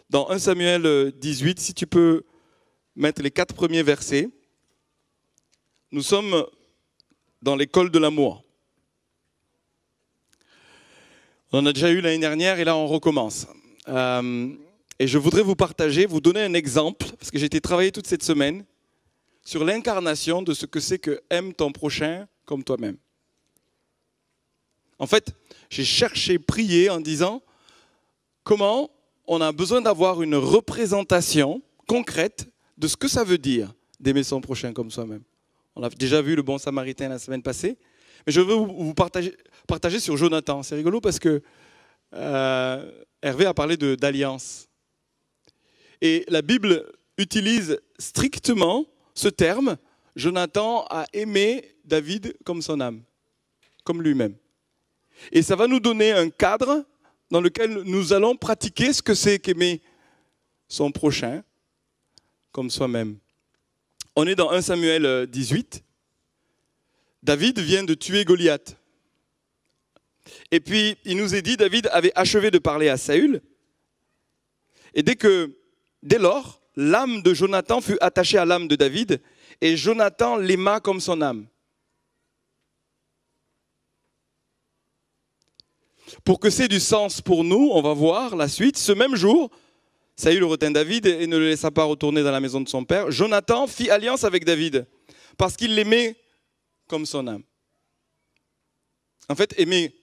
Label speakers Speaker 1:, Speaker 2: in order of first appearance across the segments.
Speaker 1: dans 1 Samuel 18, si tu peux mettre les 4 premiers versets. Nous sommes dans l'école de l'amour. On en a déjà eu l'année dernière et là on recommence. Et je voudrais vous partager, vous donner un exemple, parce que j'ai été travailler toute cette semaine sur l'incarnation de ce que c'est que aime ton prochain comme toi-même. En fait, j'ai cherché, prié en disant comment on a besoin d'avoir une représentation concrète de ce que ça veut dire d'aimer son prochain comme soi-même. On a déjà vu le bon samaritain la semaine passée, mais je veux vous partager sur Jonathan. C'est rigolo parce que Hervé a parlé d'alliance. Et la Bible utilise strictement ce terme. Jonathan a aimé David comme son âme, comme lui-même. Et ça va nous donner un cadre dans lequel nous allons pratiquer ce que c'est qu'aimer son prochain comme soi-même. On est dans 1 Samuel 18. David vient de tuer Goliath. Et puis, il nous est dit, David avait achevé de parler à Saül. Et dès lors, l'âme de Jonathan fut attachée à l'âme de David, et Jonathan l'aima comme son âme. Pour que c'est du sens pour nous, on va voir la suite. Ce même jour, Saül retint David et ne le laissa pas retourner dans la maison de son père. Jonathan fit alliance avec David parce qu'il l'aimait comme son âme. En fait, aimer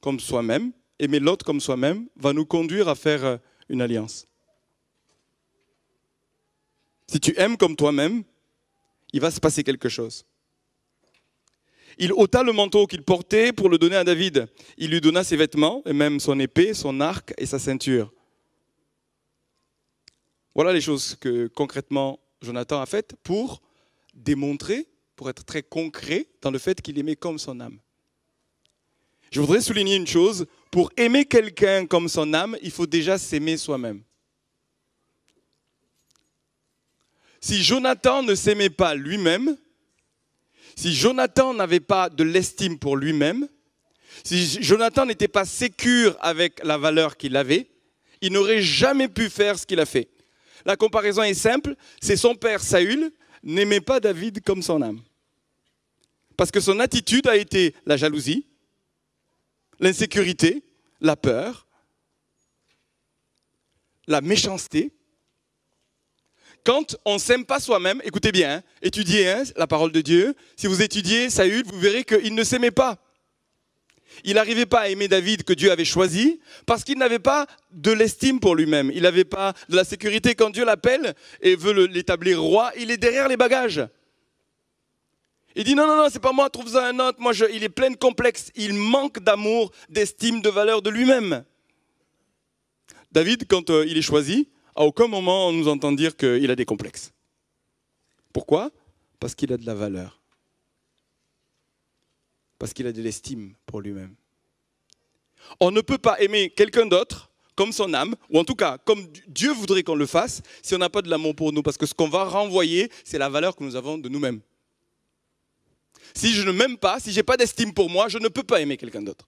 Speaker 1: comme soi-même, aimer l'autre comme soi-même, va nous conduire à faire une alliance. Si tu aimes comme toi-même, il va se passer quelque chose. Il ôta le manteau qu'il portait pour le donner à David. Il lui donna ses vêtements, et même son épée, son arc et sa ceinture. Voilà les choses que concrètement Jonathan a faites pour démontrer, pour être très concret dans le fait qu'il aimait comme son âme. Je voudrais souligner une chose, pour aimer quelqu'un comme son âme, il faut déjà s'aimer soi-même. Si Jonathan ne s'aimait pas lui-même, si Jonathan n'avait pas de l'estime pour lui-même, si Jonathan n'était pas sécure avec la valeur qu'il avait, il n'aurait jamais pu faire ce qu'il a fait. La comparaison est simple, c'est son père Saül n'aimait pas David comme son âme. Parce que son attitude a été la jalousie, l'insécurité, la peur, la méchanceté. Quand on ne s'aime pas soi-même, écoutez bien, étudiez la parole de Dieu. Si vous étudiez Saül, vous verrez qu'il ne s'aimait pas. Il n'arrivait pas à aimer David que Dieu avait choisi parce qu'il n'avait pas de l'estime pour lui-même. Il n'avait pas de la sécurité. Quand Dieu l'appelle et veut l'établir roi, il est derrière les bagages. Il dit non, c'est pas moi, trouve-en un autre. Il est plein de complexes. Il manque d'amour, d'estime, de valeur de lui-même. David, quand il est choisi, à aucun moment on nous entend dire qu'il a des complexes. Pourquoi ? Parce qu'il a de la valeur. Parce qu'il a de l'estime pour lui-même. On ne peut pas aimer quelqu'un d'autre comme son âme, ou en tout cas comme Dieu voudrait qu'on le fasse, si on n'a pas de l'amour pour nous. Parce que ce qu'on va renvoyer, c'est la valeur que nous avons de nous-mêmes. Si je ne m'aime pas, si je n'ai pas d'estime pour moi, je ne peux pas aimer quelqu'un d'autre.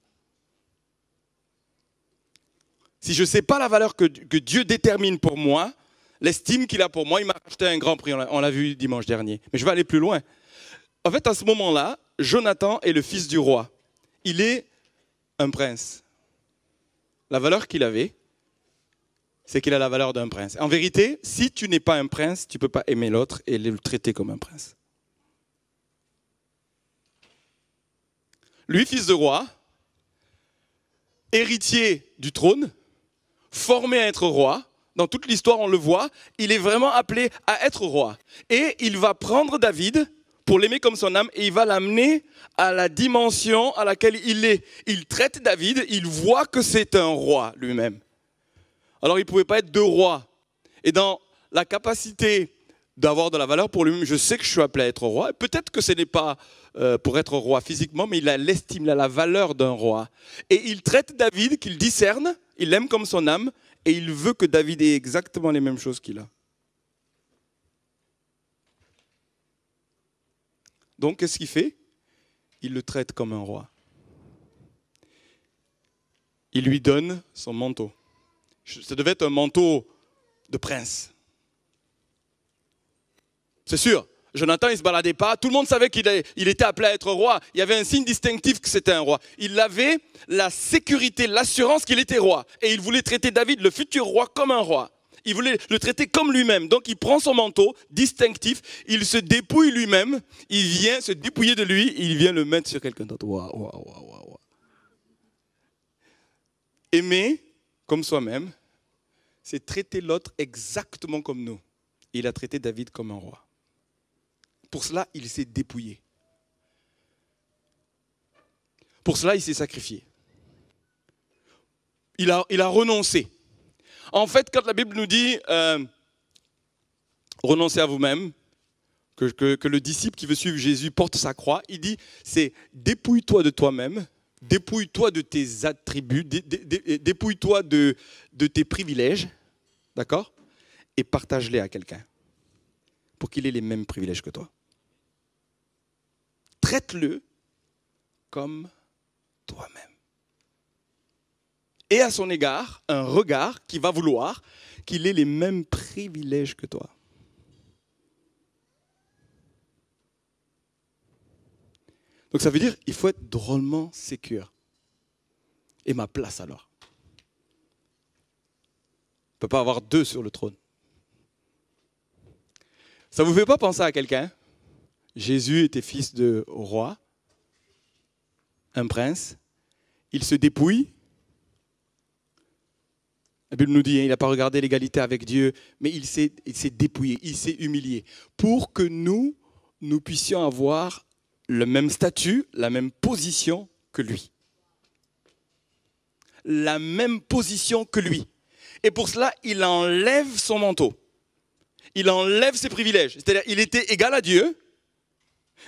Speaker 1: Si je ne sais pas la valeur que Dieu détermine pour moi, l'estime qu'il a pour moi, il m'a acheté un grand prix, on l'a vu dimanche dernier. Mais je vais aller plus loin. En fait, à ce moment-là, Jonathan est le fils du roi. Il est un prince. La valeur qu'il avait, c'est qu'il a la valeur d'un prince. En vérité, si tu n'es pas un prince, tu ne peux pas aimer l'autre et le traiter comme un prince. Lui, fils de roi, héritier du trône, formé à être roi, dans toute l'histoire on le voit, il est vraiment appelé à être roi. Et il va prendre David pour l'aimer comme son âme et il va l'amener à la dimension à laquelle il est. Il traite David, il voit que c'est un roi lui-même. Alors il ne pouvait pas être deux rois. Et dans la capacité d'avoir de la valeur pour lui-même, je sais que je suis appelé à être roi. Peut-être que ce n'est pas pour être roi physiquement, mais il a l'estime, il a la valeur d'un roi. Et il traite David, qu'il discerne, il l'aime comme son âme, et il veut que David ait exactement les mêmes choses qu'il a. Donc, qu'est-ce qu'il fait ? Il le traite comme un roi. Il lui donne son manteau. Ça devait être un manteau de prince. C'est sûr. Jonathan, il ne se baladait pas. Tout le monde savait qu'il était appelé à être roi. Il y avait un signe distinctif que c'était un roi. Il avait la sécurité, l'assurance qu'il était roi. Et il voulait traiter David, le futur roi, comme un roi. Il voulait le traiter comme lui-même. Donc il prend son manteau distinctif, il se dépouille lui-même, il vient se dépouiller de lui, il vient le mettre sur quelqu'un d'autre. Waouh, waouh, waouh, waouh. Aimer comme soi-même, c'est traiter l'autre exactement comme nous. Il a traité David comme un roi. Pour cela, il s'est dépouillé. Pour cela, il s'est sacrifié. Il a renoncé. En fait, quand la Bible nous dit renoncez à vous-même, que le disciple qui veut suivre Jésus porte sa croix, il dit c'est dépouille-toi de toi-même, dépouille-toi de tes attributs, dépouille-toi de tes privilèges, d'accord, et partage-les à quelqu'un pour qu'il ait les mêmes privilèges que toi. Traite-le comme toi-même. Et à son égard, un regard qui va vouloir qu'il ait les mêmes privilèges que toi. Donc ça veut dire qu'il faut être drôlement sécure. Et ma place alors. On ne peut pas avoir deux sur le trône. Ça ne vous fait pas penser à quelqu'un? Jésus était fils de roi, un prince. Il se dépouille. La Bible nous dit, il n'a pas regardé l'égalité avec Dieu, mais il s'est dépouillé, il s'est humilié. Pour que nous puissions avoir le même statut, la même position que lui. La même position que lui. Et pour cela, il enlève son manteau. Il enlève ses privilèges. C'est-à-dire, il était égal à Dieu,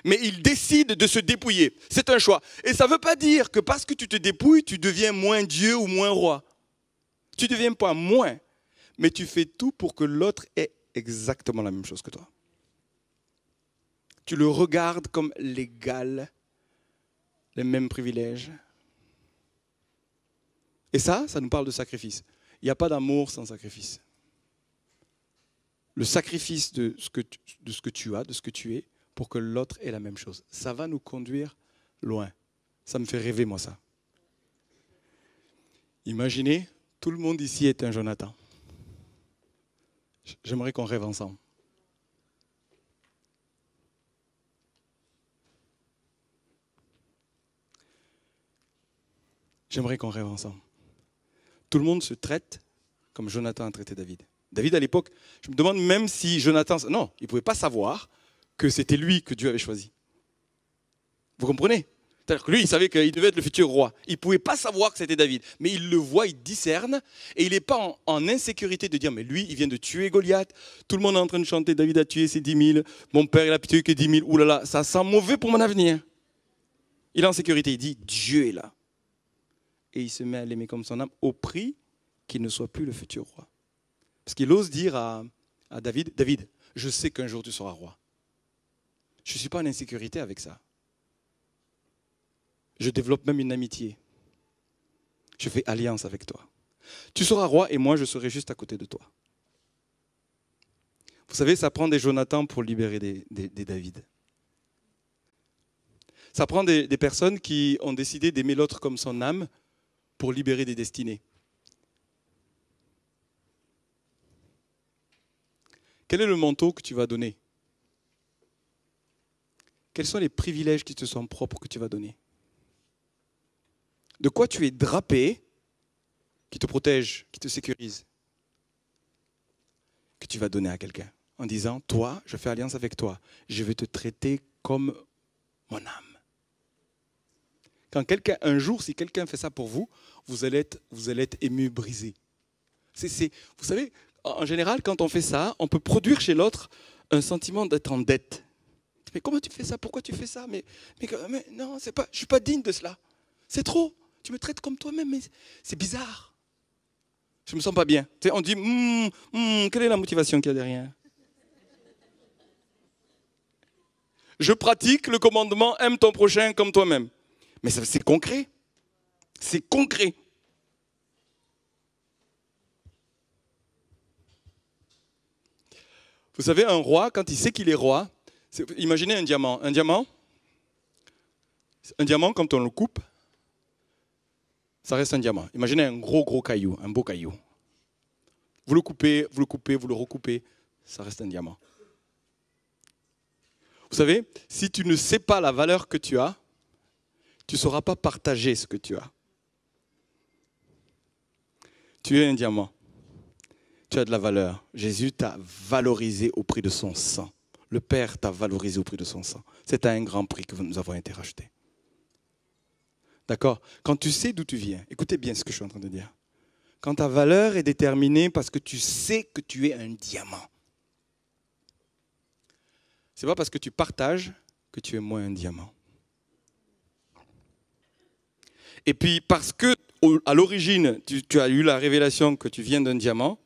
Speaker 1: mais il décide de se dépouiller. C'est un choix. Et ça ne veut pas dire que parce que tu te dépouilles, tu deviens moins Dieu ou moins roi. Tu ne deviens pas moins, mais tu fais tout pour que l'autre ait exactement la même chose que toi. Tu le regardes comme l'égal, les mêmes privilèges. Et ça nous parle de sacrifice. Il n'y a pas d'amour sans sacrifice. Le sacrifice de ce que tu as, de ce que tu es, pour que l'autre ait la même chose. Ça va nous conduire loin. Ça me fait rêver, moi, ça. Imaginez, tout le monde ici est un Jonathan. J'aimerais qu'on rêve ensemble. J'aimerais qu'on rêve ensemble. Tout le monde se traite comme Jonathan a traité David. David, à l'époque, je me demande même si Jonathan... Non, il ne pouvait pas savoir que c'était lui que Dieu avait choisi. Vous comprenez? C'est-à-dire que lui, il savait qu'il devait être le futur roi. Il ne pouvait pas savoir que c'était David. Mais il le voit, il discerne. Et il n'est pas en insécurité de dire, mais lui, il vient de tuer Goliath. Tout le monde est en train de chanter, David a tué ses 10 000. Mon père, il a tué que 10 000. Ouh là là, ça sent mauvais pour mon avenir. Il est en sécurité. Il dit, Dieu est là. Et il se met à l'aimer comme son âme au prix qu'il ne soit plus le futur roi. Parce qu'il ose dire à David, David, je sais qu'un jour tu seras roi. Je ne suis pas en insécurité avec ça. Je développe même une amitié. Je fais alliance avec toi. Tu seras roi et moi je serai juste à côté de toi. Vous savez, ça prend des Jonathan pour libérer des David. Ça prend des personnes qui ont décidé d'aimer l'autre comme son âme pour libérer des destinées. Quel est le manteau que tu vas donner? Quels sont les privilèges qui te sont propres que tu vas donner? De quoi tu es drapé, qui te protège, qui te sécurise, que tu vas donner à quelqu'un en disant, toi, je fais alliance avec toi, je vais te traiter comme mon âme. Un jour, si quelqu'un fait ça pour vous, vous allez être ému, brisé. Vous savez, en général, quand on fait ça, on peut produire chez l'autre un sentiment d'être en dette. Mais comment tu fais ça? Pourquoi tu fais ça? Mais non, je ne suis pas digne de cela. C'est trop. Tu me traites comme toi-même, mais c'est bizarre. Je ne me sens pas bien. Tu sais, on dit, quelle est la motivation qu'il y a derrière? Je pratique le commandement, aime ton prochain comme toi-même. Mais c'est concret. C'est concret. Vous savez, un roi, quand il sait qu'il est roi, imaginez un diamant. Un diamant, quand on le coupe, ça reste un diamant. Imaginez un gros caillou, un beau caillou. Vous le coupez, vous le recoupez, ça reste un diamant. Vous savez, si tu ne sais pas la valeur que tu as, tu ne sauras pas partager ce que tu as. Tu es un diamant. Tu as de la valeur. Jésus t'a valorisé au prix de son sang. Le Père t'a valorisé au prix de son sang. C'est à un grand prix que nous avons été rachetés. D'accord? Quand tu sais d'où tu viens, écoutez bien ce que je suis en train de dire. Quand ta valeur est déterminée parce que tu sais que tu es un diamant. Ce n'est pas parce que tu partages que tu es moins un diamant. Et puis parce que à l'origine, tu as eu la révélation que tu viens d'un diamant,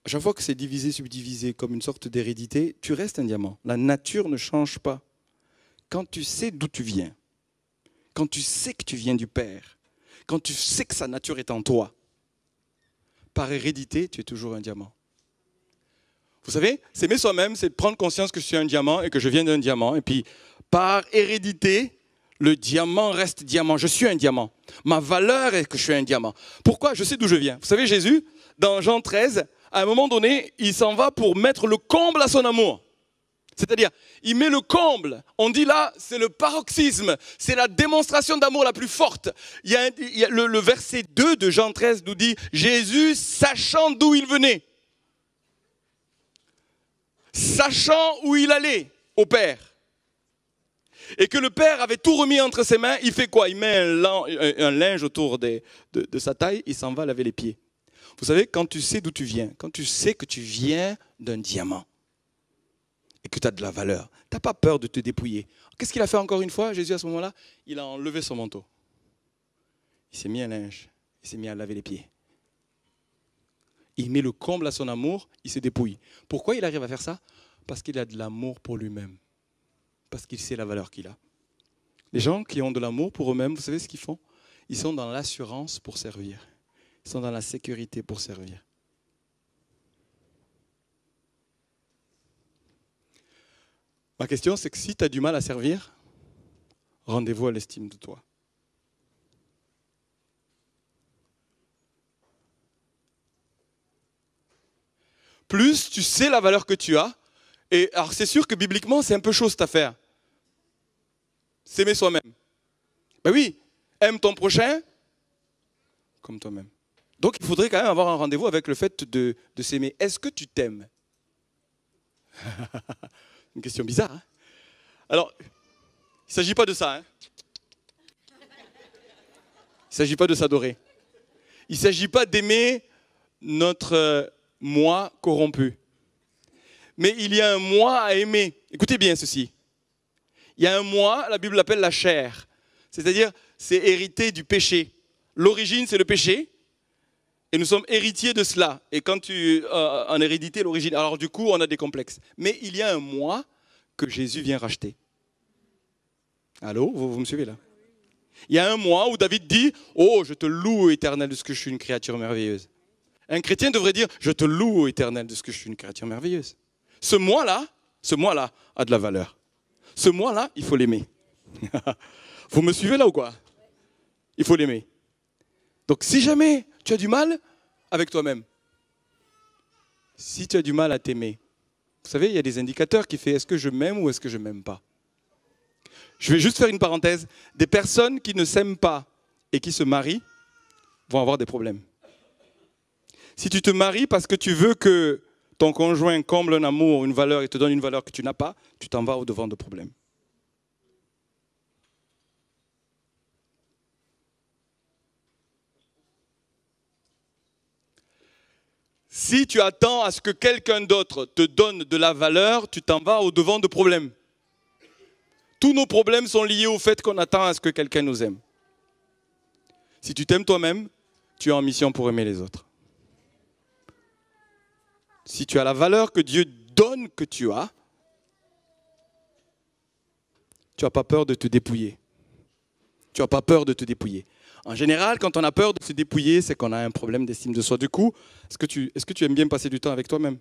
Speaker 1: à chaque fois que c'est divisé, subdivisé comme une sorte d'hérédité, tu restes un diamant. La nature ne change pas. Quand tu sais d'où tu viens, quand tu sais que tu viens du Père, quand tu sais que sa nature est en toi, par hérédité, tu es toujours un diamant. Vous savez, s'aimer soi-même, c'est de prendre conscience que je suis un diamant et que je viens d'un diamant. Et puis, par hérédité, le diamant reste diamant. Je suis un diamant. Ma valeur est que je suis un diamant. Pourquoi? Je sais d'où je viens. Vous savez, Jésus, dans Jean 13, à un moment donné, il s'en va pour mettre le comble à son amour. C'est-à-dire, il met le comble. On dit là, c'est le paroxysme. C'est la démonstration d'amour la plus forte. Il y a le verset 2 de Jean 13 nous dit, Jésus, sachant d'où il venait, sachant où il allait au Père, et que le Père avait tout remis entre ses mains, il fait quoi? Il met un linge autour de sa taille, il s'en va laver les pieds. Vous savez, quand tu sais d'où tu viens, quand tu sais que tu viens d'un diamant, et que tu as de la valeur, tu n'as pas peur de te dépouiller. Qu'est-ce qu'il a fait encore une fois, Jésus, à ce moment-là? Il a enlevé son manteau. Il s'est mis un linge, il s'est mis à laver les pieds. Il met le comble à son amour, il se dépouille. Pourquoi il arrive à faire ça? Parce qu'il a de l'amour pour lui-même. Parce qu'il sait la valeur qu'il a. Les gens qui ont de l'amour pour eux-mêmes, vous savez ce qu'ils font? Ils sont dans l'assurance pour servir. Ils sont dans la sécurité pour servir. Ma question, c'est que si tu as du mal à servir, rendez-vous à l'estime de toi. Plus tu sais la valeur que tu as, et alors c'est sûr que bibliquement, c'est un peu chaud cette affaire. S'aimer soi-même. Ben oui, aime ton prochain comme toi-même. Donc il faudrait quand même avoir un rendez-vous avec le fait de s'aimer. Est-ce que tu t'aimes? Une question bizarre. Hein? Alors, il ne s'agit pas de ça. Hein? Il ne s'agit pas de s'adorer. Il ne s'agit pas d'aimer notre moi corrompu. Mais il y a un moi à aimer. Écoutez bien ceci. Il y a un moi, la Bible l'appelle la chair. C'est-à-dire, c'est hérité du péché. L'origine, c'est le péché. Et nous sommes héritiers de cela. Et quand tu en hérédité l'origine, alors du coup, on a des complexes. Mais il y a un moi que Jésus vient racheter. Allô, vous me suivez là? Il y a un moi où David dit, oh, je te loue, Éternel, de ce que je suis une créature merveilleuse. Un chrétien devrait dire, je te loue, Éternel, de ce que je suis une créature merveilleuse. Ce moi-là a de la valeur. Ce moi-là, il faut l'aimer. Vous me suivez là ou quoi? Il faut l'aimer. Donc si jamais tu as du mal avec toi-même, si tu as du mal à t'aimer, vous savez, il y a des indicateurs qui font est-ce que je m'aime ou est-ce que je ne m'aime pas? Je vais juste faire une parenthèse. Des personnes qui ne s'aiment pas et qui se marient vont avoir des problèmes. Si tu te maries parce que tu veux que ton conjoint comble un amour, une valeur et te donne une valeur que tu n'as pas, tu t'en vas au-devant de problèmes. Si tu attends à ce que quelqu'un d'autre te donne de la valeur, tu t'en vas au-devant de problèmes. Tous nos problèmes sont liés au fait qu'on attend à ce que quelqu'un nous aime. Si tu t'aimes toi-même, tu es en mission pour aimer les autres. Si tu as la valeur que Dieu donne que tu n'as pas peur de te dépouiller. Tu n'as pas peur de te dépouiller. En général, quand on a peur de se dépouiller, c'est qu'on a un problème d'estime de soi. Du coup, est-ce que tu aimes bien passer du temps avec toi-même?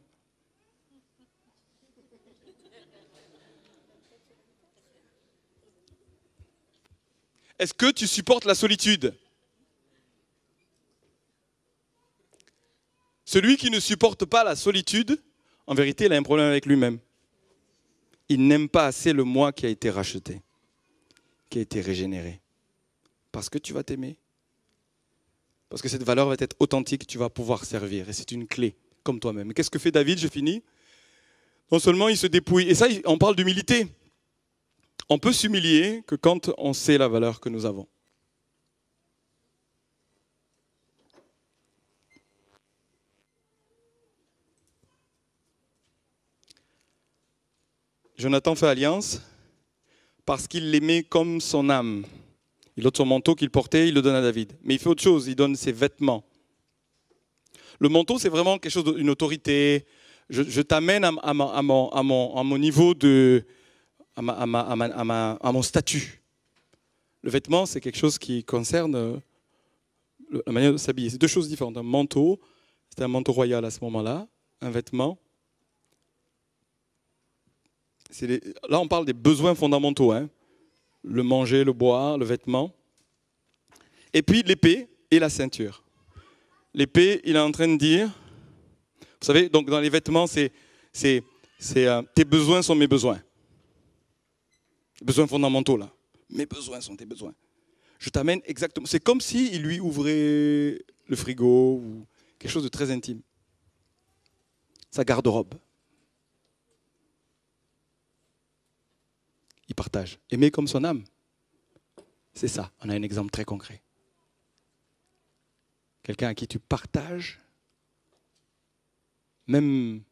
Speaker 1: Est-ce que tu supportes la solitude? Celui qui ne supporte pas la solitude, en vérité, il a un problème avec lui-même. Il n'aime pas assez le moi qui a été racheté, qui a été régénéré. Parce que tu vas t'aimer. Parce que cette valeur va être authentique, tu vas pouvoir servir. Et c'est une clé, comme toi-même. Qu'est-ce que fait David? Je finis. Non seulement il se dépouille, et ça, on parle d'humilité. On peut s'humilier que quand on sait la valeur que nous avons. Jonathan fait alliance parce qu'il l'aimait comme son âme. Il ôte son manteau qu'il portait, il le donne à David. Mais il fait autre chose, il donne ses vêtements. Le manteau, c'est vraiment quelque chose d'une autorité. Je t'amène à mon niveau à mon statut. Le vêtement, c'est quelque chose qui concerne la manière de s'habiller. C'est deux choses différentes. Un manteau, c'était un manteau royal à ce moment-là. Un vêtement. Là, on parle des besoins fondamentaux. Hein. Le manger, le boire, le vêtement. Et puis l'épée et la ceinture. L'épée, il est en train de dire, vous savez, donc dans les vêtements, tes besoins sont mes besoins. Les besoins fondamentaux, là. Mes besoins sont tes besoins. Je t'amène exactement. C'est comme s'il lui ouvrait le frigo ou quelque chose de très intime. Sa garde-robe. Il partage. Aimer comme son âme. C'est ça. On a un exemple très concret. Quelqu'un à qui tu partages. Même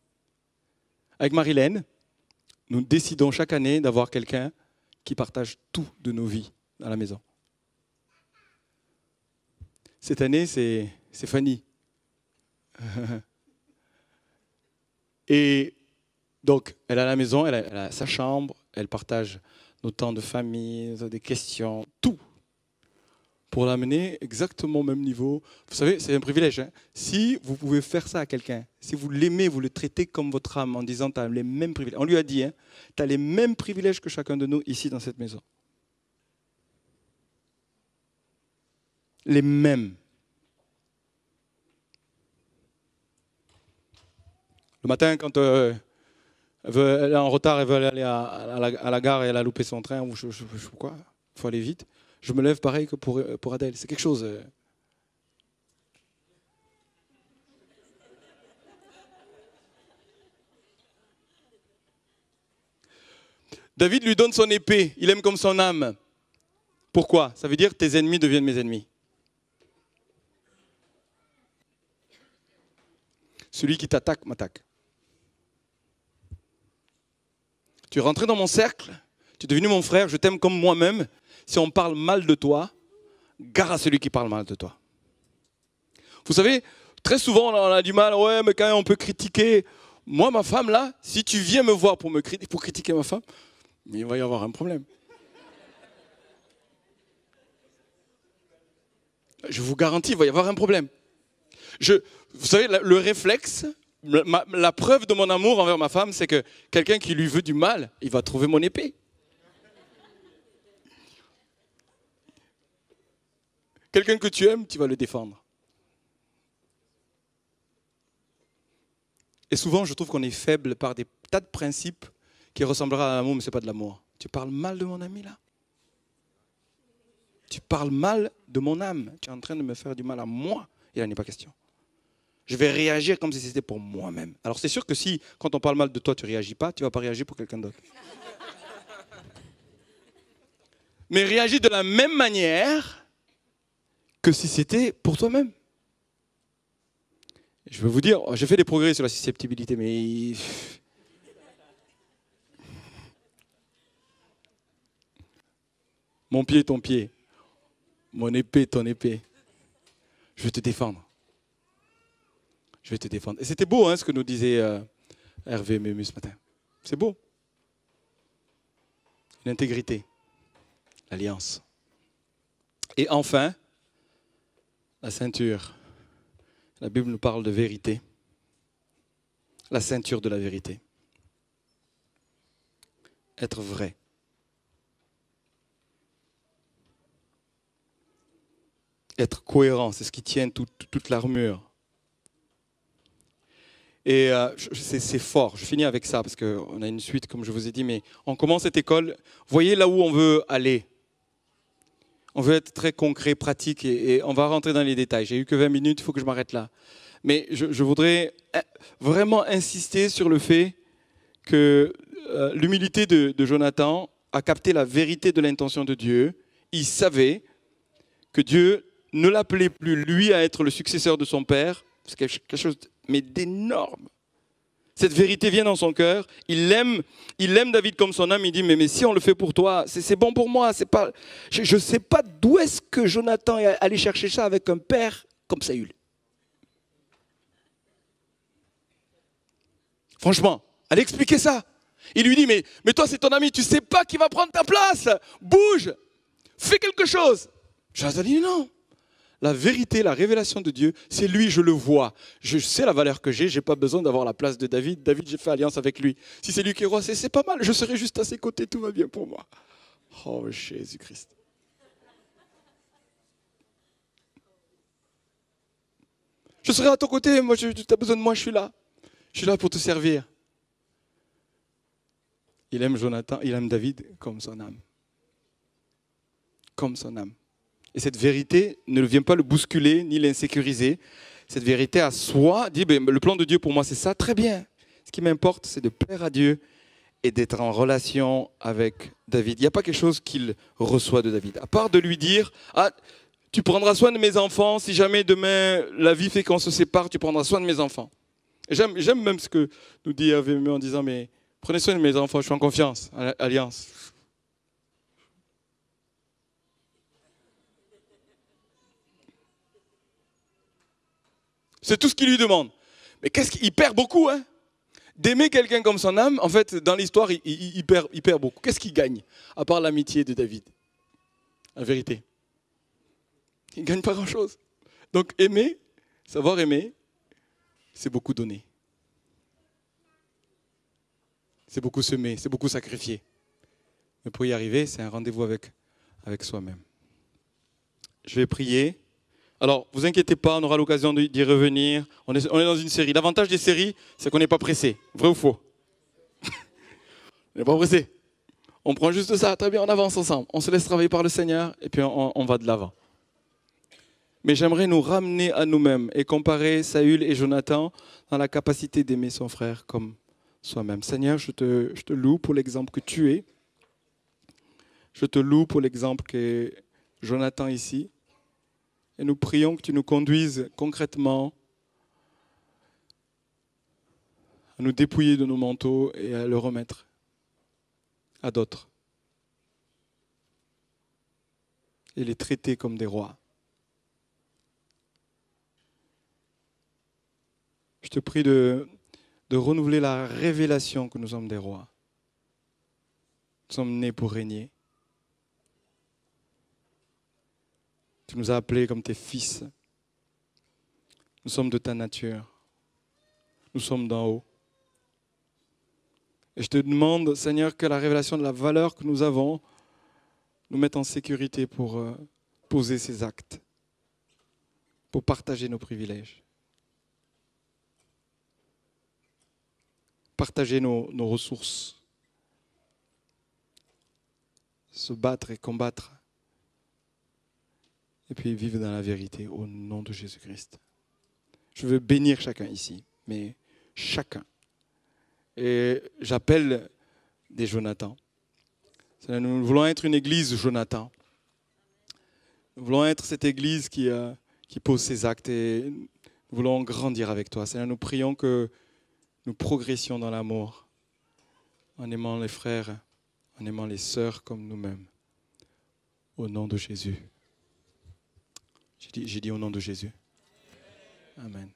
Speaker 1: avec Marilène, nous décidons chaque année d'avoir quelqu'un qui partage tout de nos vies dans la maison. Cette année, c'est Fanny. Et donc, elle est à la maison, elle a sa chambre, elle partage nos temps de famille, des questions, tout. Pour l'amener exactement au même niveau. Vous savez, c'est un privilège. Hein. Si vous pouvez faire ça à quelqu'un, si vous l'aimez, vous le traitez comme votre âme en disant tu as les mêmes privilèges. On lui a dit, hein, tu as les mêmes privilèges que chacun de nous ici dans cette maison. Les mêmes. Le matin, quand elle est en retard, elle veut aller à la gare et elle a loupé son train, ou je quoi, il faut aller vite. Je me lève pareil que pour Adèle. C'est quelque chose. David lui donne son épée. Il aime comme son âme. Pourquoi? Ça veut dire tes ennemis deviennent mes ennemis. Celui qui t'attaque, m'attaque. Tu es rentré dans mon cercle, tu es devenu mon frère, je t'aime comme moi-même. Si on parle mal de toi, gare à celui qui parle mal de toi. Vous savez, très souvent on a du mal, ouais, mais quand même on peut critiquer. Moi, ma femme, là, si tu viens me voir pour critiquer ma femme, il va y avoir un problème. Je vous garantis, il va y avoir un problème. Vous savez, le réflexe, la preuve de mon amour envers ma femme, c'est que quelqu'un qui lui veut du mal, il va trouver mon épée. Quelqu'un que tu aimes, tu vas le défendre. Et souvent, je trouve qu'on est faible par des tas de principes qui ressembleraient à l'amour, mais ce n'est pas de l'amour. Tu parles mal de mon ami, là? Tu parles mal de mon âme. Tu es en train de me faire du mal à moi. Il n'en est pas question. Je vais réagir comme si c'était pour moi-même. Alors c'est sûr que si, quand on parle mal de toi, tu ne réagis pas, tu ne vas pas réagir pour quelqu'un d'autre. Mais réagis de la même manière que si c'était pour toi-même. Je veux vous dire, j'ai fait des progrès sur la susceptibilité, mais... Mon pied, ton pied. Mon épée, ton épée. Je vais te défendre. Je vais te défendre. Et c'était beau, hein, ce que nous disait Hervé Mému ce matin. C'est beau. L'intégrité. L'alliance. Et enfin, la ceinture. La Bible nous parle de vérité. La ceinture de la vérité. Être vrai. Être cohérent, c'est ce qui tient toute l'armure. Et c'est fort. Je finis avec ça parce qu'on a une suite, comme je vous ai dit, mais on commence cette école. Voyez là où on veut aller. On veut être très concret, pratique et on va rentrer dans les détails. J'ai eu que 20 minutes, il faut que je m'arrête là. Mais je voudrais vraiment insister sur le fait que l'humilité de Jonathan a capté la vérité de l'intention de Dieu. Il savait que Dieu ne l'appelait plus, lui, à être le successeur de son père. C'est quelque chose d'énorme. Cette vérité vient dans son cœur. Il aime David comme son âme. Il dit, mais si on le fait pour toi, c'est bon pour moi. Pas, je ne sais pas d'où est-ce que Jonathan est allé chercher ça avec un père comme Saül. Franchement, allez expliquer ça. Il lui dit, mais toi c'est ton ami, tu ne sais pas qui va prendre ta place. Bouge, fais quelque chose. Jonathan dit, non. La vérité, la révélation de Dieu, c'est lui, je le vois. Je sais la valeur que j'ai pas besoin d'avoir la place de David. David, j'ai fait alliance avec lui. Si c'est lui qui est roi, c'est pas mal. Je serai juste à ses côtés, tout va bien pour moi. Oh, Jésus-Christ. Je serai à ton côté, moi, tu as besoin de moi, je suis là. Je suis là pour te servir. Il aime Jonathan, il aime David comme son âme. Comme son âme. Et cette vérité ne vient pas le bousculer ni l'insécuriser. Cette vérité à soi dit, le plan de Dieu pour moi c'est ça, très bien. Ce qui m'importe c'est de plaire à Dieu et d'être en relation avec David. Il n'y a pas quelque chose qu'il reçoit de David. À part de lui dire, tu prendras soin de mes enfants, si jamais demain la vie fait qu'on se sépare, tu prendras soin de mes enfants. J'aime même ce que nous dit Ave en disant, mais prenez soin de mes enfants, je suis en confiance, en alliance. C'est tout ce qu'il lui demande. Mais qu'est-ce qu'il perd beaucoup, hein? D'aimer quelqu'un comme son âme, en fait, dans l'histoire, il perd beaucoup. Qu'est-ce qu'il gagne? À part l'amitié de David. La vérité. Il ne gagne pas grand-chose. Donc aimer, savoir aimer, c'est beaucoup donner. C'est beaucoup semer, c'est beaucoup sacrifier. Mais pour y arriver, c'est un rendez-vous avec soi-même. Je vais prier. Alors, vous inquiétez pas, on aura l'occasion d'y revenir. On est dans une série. L'avantage des séries, c'est qu'on n'est pas pressé. Vrai ou faux? On n'est pas pressé. On prend juste ça, très bien, on avance ensemble. On se laisse travailler par le Seigneur et puis on va de l'avant. Mais j'aimerais nous ramener à nous-mêmes et comparer Saül et Jonathan dans la capacité d'aimer son frère comme soi-même. Seigneur, je te loue pour l'exemple que tu es. Je te loue pour l'exemple qu'est Jonathan ici. Et nous prions que tu nous conduises concrètement à nous dépouiller de nos manteaux et à le remettre à d'autres. Et les traiter comme des rois. Je te prie de renouveler la révélation que nous sommes des rois. Nous sommes nés pour régner. Tu nous as appelés comme tes fils. Nous sommes de ta nature. Nous sommes d'en haut. Et je te demande, Seigneur, que la révélation de la valeur que nous avons nous mette en sécurité pour poser ces actes, pour partager nos privilèges, partager nos ressources, se battre et combattre. Et puis vivre dans la vérité au nom de Jésus-Christ. Je veux bénir chacun ici, mais chacun. Et j'appelle des Jonathan. Nous voulons être une église Jonathan. Nous voulons être cette église qui pose ses actes et nous voulons grandir avec toi. Seigneur, nous prions que nous progressions dans l'amour en aimant les frères, en aimant les sœurs comme nous-mêmes. Au nom de Jésus. J'ai dit au nom de Jésus. Amen.